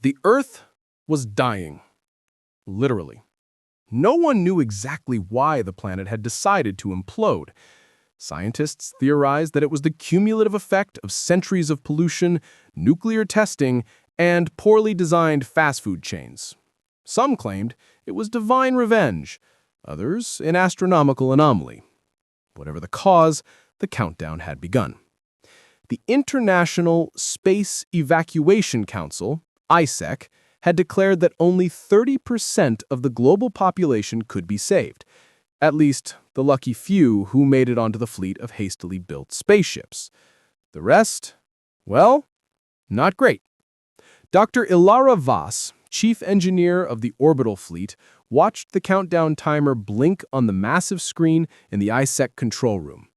The Earth was dying, literally. No one knew exactly why the planet had decided to implode. Scientists theorized that it was the cumulative effect of centuries of pollution, nuclear testing, and poorly designed fast food chains. Some claimed it was divine revenge, others an astronomical anomaly. Whatever the cause, the countdown had begun. The International Space Evacuation Council, ISEC, had declared that only 30% of the global population could be saved, at least the lucky few who made it onto the fleet of hastily built spaceships. The rest, well, not great. Dr. Ilara Vaz, chief engineer of the orbital fleet, watched the countdown timer blink on the massive screen in the ISEC control room.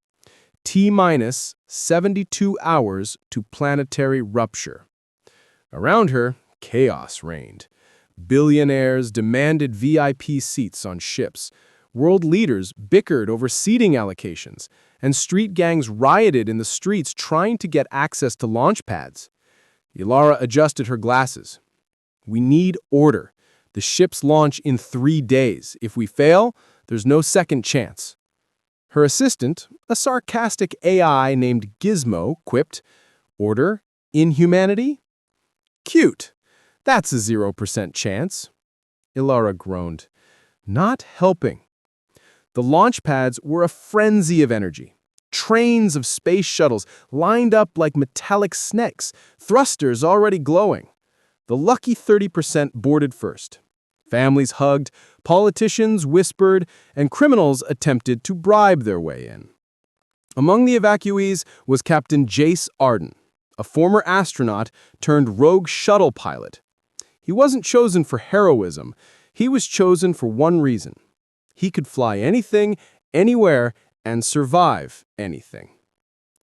T-minus 72 hours to planetary rupture. Around her, chaos reigned. Billionaires demanded VIP seats on ships. World leaders bickered over seating allocations, and street gangs rioted in the streets trying to get access to launch pads. Ilara adjusted her glasses. We need order. The ships launch in 3 days. If we fail, there's no second chance. Her assistant, a sarcastic AI named Gizmo, quipped, "Order? Inhumanity? Cute. That's a 0% chance." Ilara groaned. Not helping. The launch pads were a frenzy of energy. Trains of space shuttles lined up like metallic snakes, thrusters already glowing. The lucky 30% boarded first. Families hugged, politicians whispered, and criminals attempted to bribe their way in. Among the evacuees was Captain Jace Arden, a former astronaut turned rogue shuttle pilot. He wasn't chosen for heroism. He was chosen for one reason. He could fly anything, anywhere, and survive anything.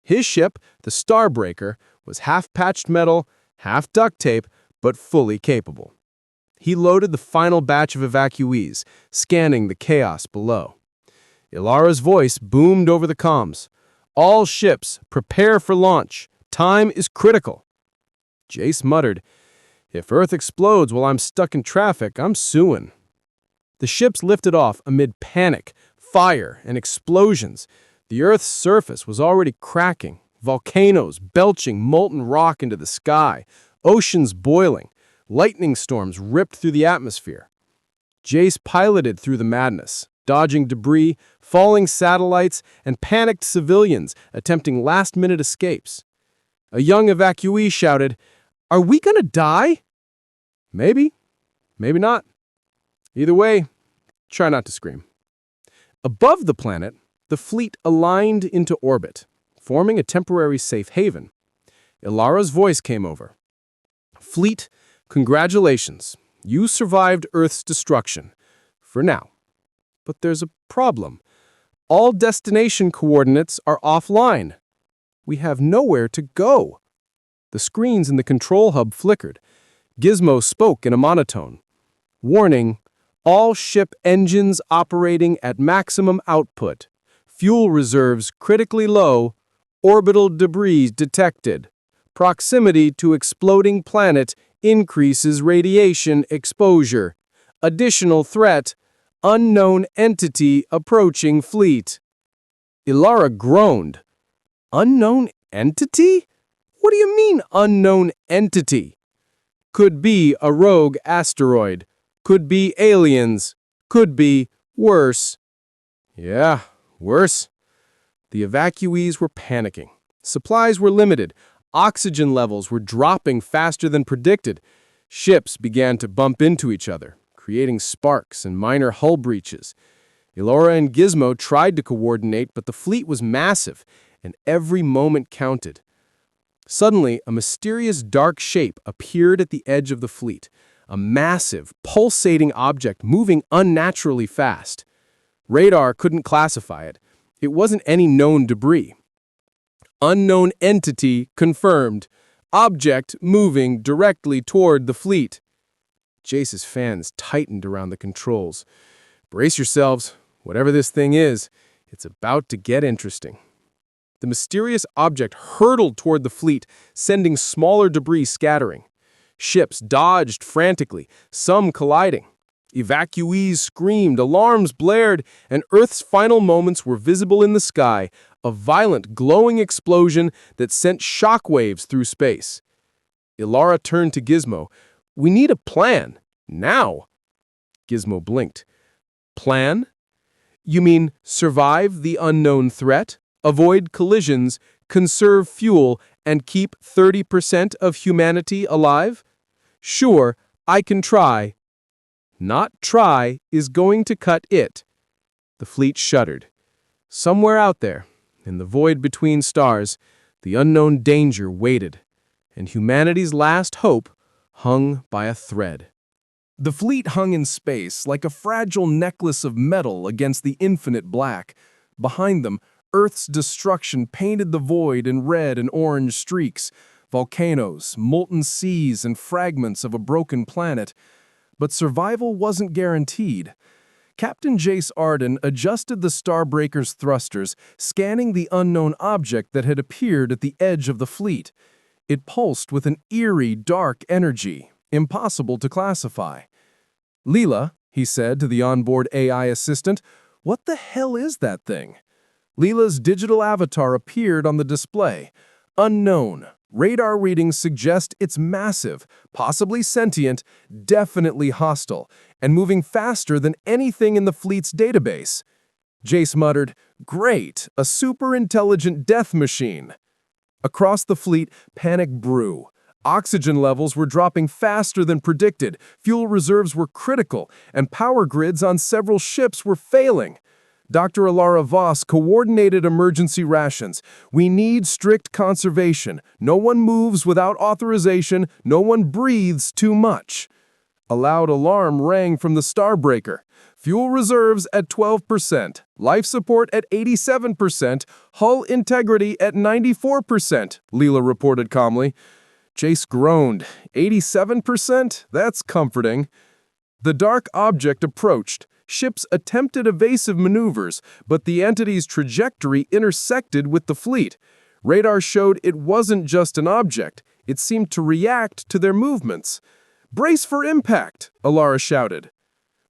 His ship, the Starbreaker, was half-patched metal, half duct tape, but fully capable. He loaded the final batch of evacuees, scanning the chaos below. Ilara's voice boomed over the comms. "All ships, prepare for launch. Time is critical." Jace muttered, "If Earth explodes while I'm stuck in traffic, I'm suing." The ships lifted off amid panic, fire, and explosions. The Earth's surface was already cracking, volcanoes belching molten rock into the sky, oceans boiling, lightning storms ripped through the atmosphere. Jace piloted through the madness, dodging debris, falling satellites, and panicked civilians attempting last-minute escapes. A young evacuee shouted, "Are we gonna die?" Maybe, maybe not. Either way, try not to scream. Above the planet, the fleet aligned into orbit, forming a temporary safe haven. Ilara's voice came over. "Fleet, congratulations. You survived Earth's destruction. For now. But there's a problem. All destination coordinates are offline. We have nowhere to go." The screens in the control hub flickered. Gizmo spoke in a monotone. "Warning, all ship engines operating at maximum output. Fuel reserves critically low. Orbital debris detected. Proximity to exploding planet increases radiation exposure. Additional threat, unknown entity approaching fleet." Ilara groaned. "Unknown entity? What do you mean, unknown entity?" "Could be a rogue asteroid. Could be aliens. Could be worse." Yeah, worse. The evacuees were panicking. Supplies were limited. Oxygen levels were dropping faster than predicted. Ships began to bump into each other, creating sparks and minor hull breaches. Ilara and Gizmo tried to coordinate, but the fleet was massive, and every moment counted. Suddenly, a mysterious dark shape appeared at the edge of the fleet, a massive, pulsating object moving unnaturally fast. Radar couldn't classify it. It wasn't any known debris. Unknown entity confirmed. Object moving directly toward the fleet. Jace's fans tightened around the controls. "Brace yourselves. Whatever this thing is, it's about to get interesting." The mysterious object hurtled toward the fleet, sending smaller debris scattering. Ships dodged frantically, some colliding. Evacuees screamed, alarms blared, and Earth's final moments were visible in the sky, a violent, glowing explosion that sent shockwaves through space. Ilara turned to Gizmo. "We need a plan. Now." Gizmo blinked. "Plan? You mean survive the unknown threat, avoid collisions, conserve fuel, and keep 30% of humanity alive? Sure, I can try." "Not try is going to cut it." The fleet shuddered. Somewhere out there, in the void between stars, the unknown danger waited, and humanity's last hope hung by a thread. The fleet hung in space like a fragile necklace of metal against the infinite black. Behind them, Earth's destruction painted the void in red and orange streaks, volcanoes, molten seas, and fragments of a broken planet. But survival wasn't guaranteed. Captain Jace Arden adjusted the Starbreaker's thrusters, scanning the unknown object that had appeared at the edge of the fleet. It pulsed with an eerie, dark energy, impossible to classify. "Leela," he said to the onboard AI assistant, "what the hell is that thing?" Leela's digital avatar appeared on the display. "Unknown. Radar readings suggest it's massive, possibly sentient, definitely hostile, and moving faster than anything in the fleet's database." Jace muttered, "Great, a super-intelligent death machine." Across the fleet, panic brew. Oxygen levels were dropping faster than predicted, fuel reserves were critical, and power grids on several ships were failing. Dr. Ilara Voss coordinated emergency rations. "We need strict conservation. No one moves without authorization. No one breathes too much." A loud alarm rang from the Starbreaker. "Fuel reserves at 12%, life support at 87%, hull integrity at 94%, Leela reported calmly. Jace groaned. 87%? That's comforting. The dark object approached. Ships attempted evasive maneuvers, but the entity's trajectory intersected with the fleet. Radar showed it wasn't just an object. It seemed to react to their movements. "Brace for impact," Ilara shouted.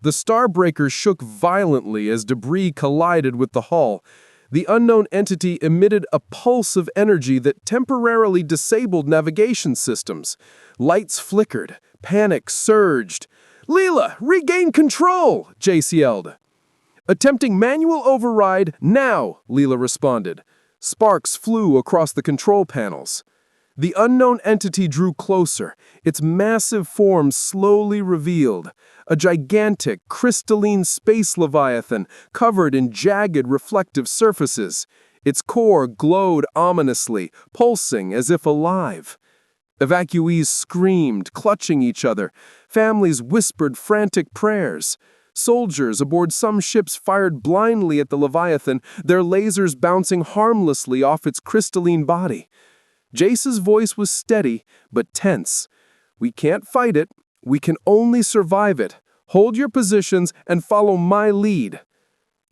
The Starbreaker shook violently as debris collided with the hull. The unknown entity emitted a pulse of energy that temporarily disabled navigation systems. Lights flickered. Panic surged. "Leela, regain control!" Jace yelled. "Attempting manual override now," Leela responded. Sparks flew across the control panels. The unknown entity drew closer, its massive form slowly revealed. A gigantic, crystalline space leviathan covered in jagged, reflective surfaces. Its core glowed ominously, pulsing as if alive. Evacuees screamed, clutching each other. Families whispered frantic prayers. Soldiers aboard some ships fired blindly at the Leviathan, their lasers bouncing harmlessly off its crystalline body. Jace's voice was steady, but tense. "We can't fight it. We can only survive it. Hold your positions and follow my lead."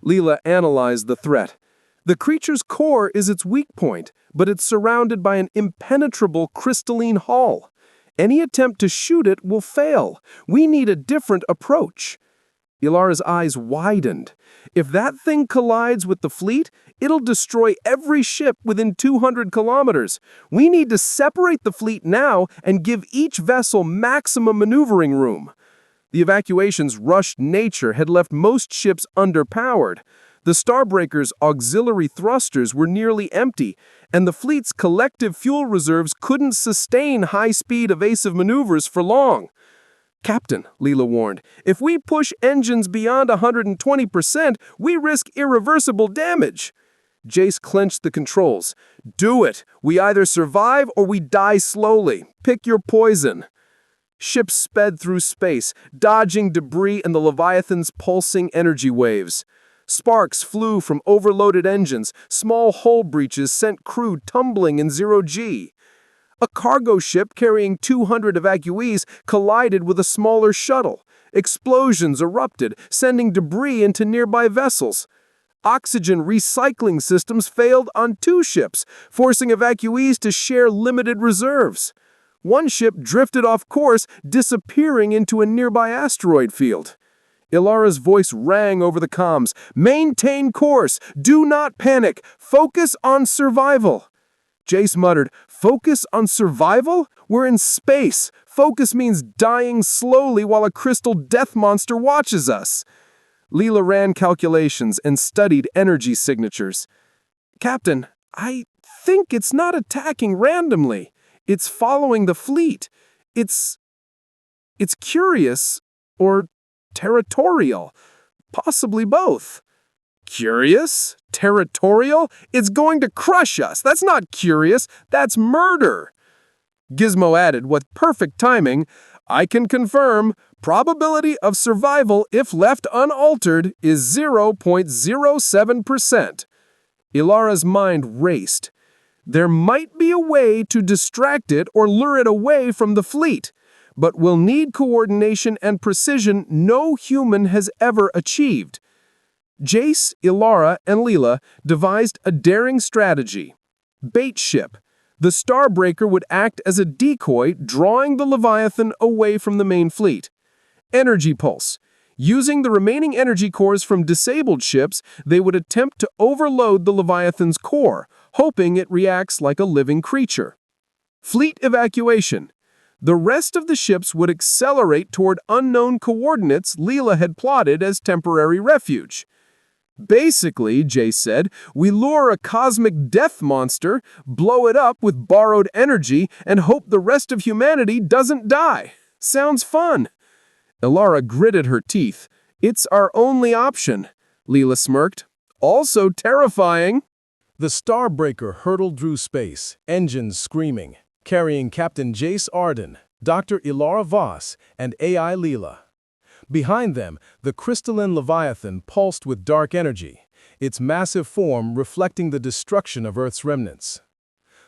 Leela analyzed the threat. The creature's core is its weak point, but it's surrounded by an impenetrable crystalline hull. Any attempt to shoot it will fail. We need a different approach. Ilara's eyes widened. If that thing collides with the fleet, it'll destroy every ship within 200 kilometers. We need to separate the fleet now and give each vessel maximum maneuvering room. The evacuation's rushed nature had left most ships underpowered. The Starbreaker's auxiliary thrusters were nearly empty, and the fleet's collective fuel reserves couldn't sustain high-speed evasive maneuvers for long. "Captain," Leela warned, "if we push engines beyond 120%, we risk irreversible damage." Jace clenched the controls. "Do it! We either survive or we die slowly. Pick your poison." Ships sped through space, dodging debris and the Leviathan's pulsing energy waves. Sparks flew from overloaded engines. Small hull breaches sent crew tumbling in zero-G. A cargo ship carrying 200 evacuees collided with a smaller shuttle. Explosions erupted, sending debris into nearby vessels. Oxygen recycling systems failed on 2 ships, forcing evacuees to share limited reserves. One ship drifted off course, disappearing into a nearby asteroid field. Ilara's voice rang over the comms. "Maintain course! Do not panic! Focus on survival!" Jace muttered, "Focus on survival? We're in space. Focus means dying slowly while a crystal death monster watches us." Leela ran calculations and studied energy signatures. "Captain, I think it's not attacking randomly. It's following the fleet. It's curious, or territorial. Possibly both." "Curious? Territorial? It's going to crush us. That's not curious. That's murder." Gizmo added, with perfect timing, "I can confirm, probability of survival if left unaltered is 0.07%. Ilara's mind raced. There might be a way to distract it or lure it away from the fleet, but we'll need coordination and precision no human has ever achieved. Jace, Ilara, and Leela devised a daring strategy. Bait ship. The Starbreaker would act as a decoy, drawing the Leviathan away from the main fleet. Energy pulse. Using the remaining energy cores from disabled ships, they would attempt to overload the Leviathan's core, hoping it reacts like a living creature. Fleet evacuation. The rest of the ships would accelerate toward unknown coordinates Leela had plotted as temporary refuge. Basically, Jace said, we lure a cosmic death monster, blow it up with borrowed energy, and hope the rest of humanity doesn't die. Sounds fun. Ilara gritted her teeth. It's our only option, Leela smirked. Also terrifying. The Starbreaker hurtled through space, engines screaming, carrying Captain Jace Arden, Dr. Ilara Voss, and AI Leela. Behind them, the crystalline Leviathan pulsed with dark energy, its massive form reflecting the destruction of Earth's remnants.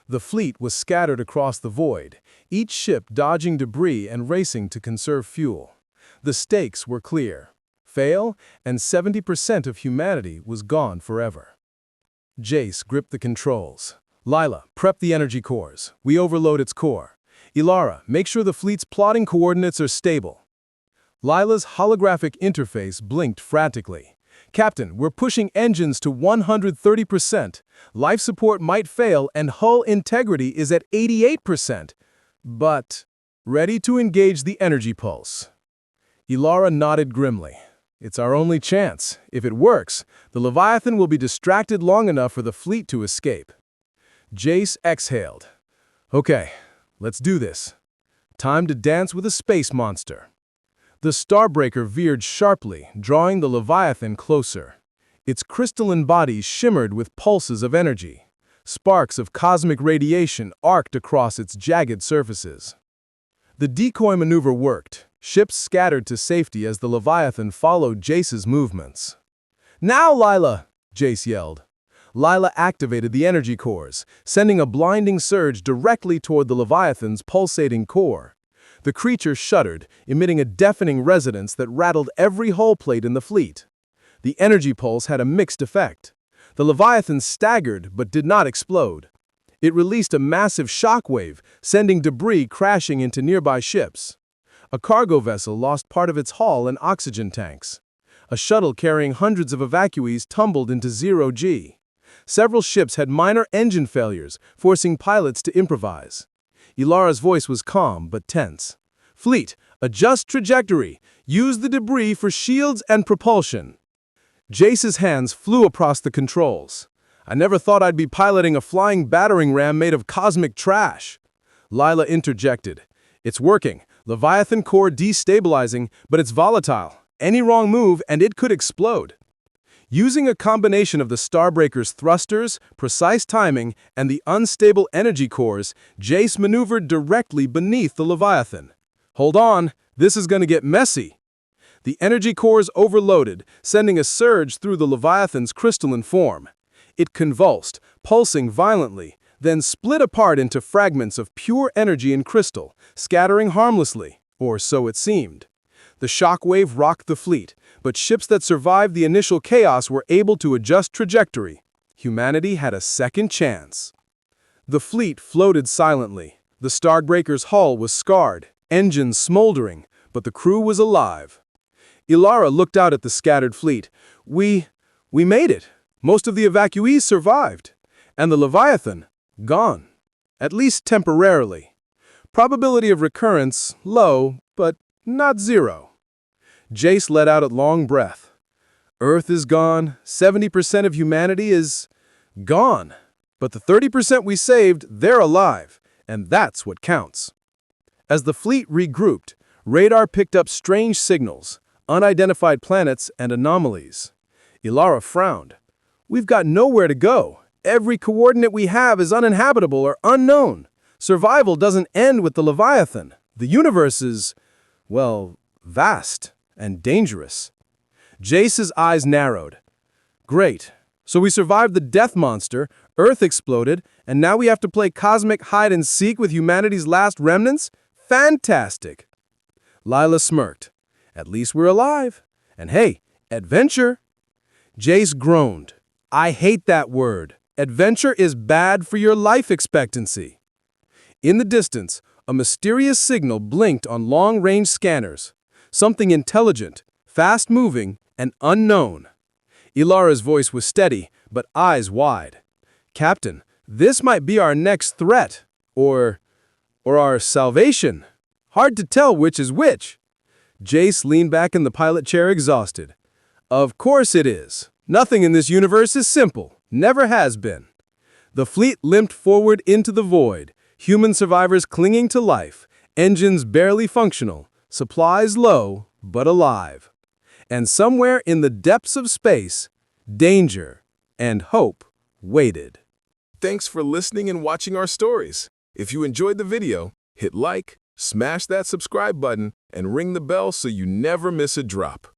The fleet was scattered across the void, each ship dodging debris and racing to conserve fuel. The stakes were clear. Fail, and 70% of humanity was gone forever. Jace gripped the controls. Lila, prep the energy cores. We overload its core. Ilara, make sure the fleet's plotting coordinates are stable. Lila's holographic interface blinked frantically. Captain, we're pushing engines to 130%. Life support might fail and hull integrity is at 88%. But, ready to engage the energy pulse. Ilara nodded grimly. It's our only chance. If it works, the Leviathan will be distracted long enough for the fleet to escape. Jace exhaled. Okay, let's do this. Time to dance with a space monster. The Starbreaker veered sharply, drawing the Leviathan closer. Its crystalline body shimmered with pulses of energy. Sparks of cosmic radiation arced across its jagged surfaces. The decoy maneuver worked. Ships scattered to safety as the Leviathan followed Jace's movements. Now, Lila! Jace yelled. Lila activated the energy cores, sending a blinding surge directly toward the Leviathan's pulsating core. The creature shuddered, emitting a deafening resonance that rattled every hull plate in the fleet. The energy pulse had a mixed effect. The Leviathan staggered but did not explode. It released a massive shockwave, sending debris crashing into nearby ships. A cargo vessel lost part of its hull and oxygen tanks. A shuttle carrying hundreds of evacuees tumbled into zero-G. Several ships had minor engine failures, forcing pilots to improvise. Ilara's voice was calm but tense. Fleet, adjust trajectory. Use the debris for shields and propulsion. Jace's hands flew across the controls. I never thought I'd be piloting a flying battering ram made of cosmic trash. Lila interjected. It's working. Leviathan core destabilizing, but it's volatile. Any wrong move and it could explode. Using a combination of the Starbreaker's thrusters, precise timing, and the unstable energy cores, Jace maneuvered directly beneath the Leviathan. Hold on, this is going to get messy. The energy cores overloaded, sending a surge through the Leviathan's crystalline form. It convulsed, pulsing violently, then split apart into fragments of pure energy and crystal, scattering harmlessly, or so it seemed. The shockwave rocked the fleet, but ships that survived the initial chaos were able to adjust trajectory. Humanity had a second chance. The fleet floated silently. The Starbreaker's hull was scarred, engines smoldering, but the crew was alive. Ilara looked out at the scattered fleet. We made it. Most of the evacuees survived. And the Leviathan, gone. At least temporarily. Probability of recurrence, low, but not zero. Jace let out a long breath. Earth is gone, 70% of humanity is gone. But the 30% we saved, they're alive, and that's what counts. As the fleet regrouped, radar picked up strange signals, unidentified planets and anomalies. Ilara frowned. We've got nowhere to go. Every coordinate we have is uninhabitable or unknown. Survival doesn't end with the Leviathan. The universe is, well, vast and dangerous. Jace's eyes narrowed. Great. So we survived the death monster, Earth exploded, and now we have to play cosmic hide-and-seek with humanity's last remnants? Fantastic. Lila smirked. At least we're alive. And hey, adventure. Jace groaned. I hate that word. Adventure is bad for your life expectancy. In the distance, a mysterious signal blinked on long-range scanners. Something intelligent, fast-moving, and unknown. Ilara's voice was steady, but eyes wide. Captain, this might be our next threat. Or our salvation. Hard to tell which is which. Jace leaned back in the pilot chair exhausted. Of course it is. Nothing in this universe is simple. Never has been. The fleet limped forward into the void, human survivors clinging to life, engines barely functional, supplies low, but alive. And somewhere in the depths of space, danger and hope waited. Thanks for listening and watching our stories. If you enjoyed the video, hit like, smash that subscribe button, and ring the bell so you never miss a drop.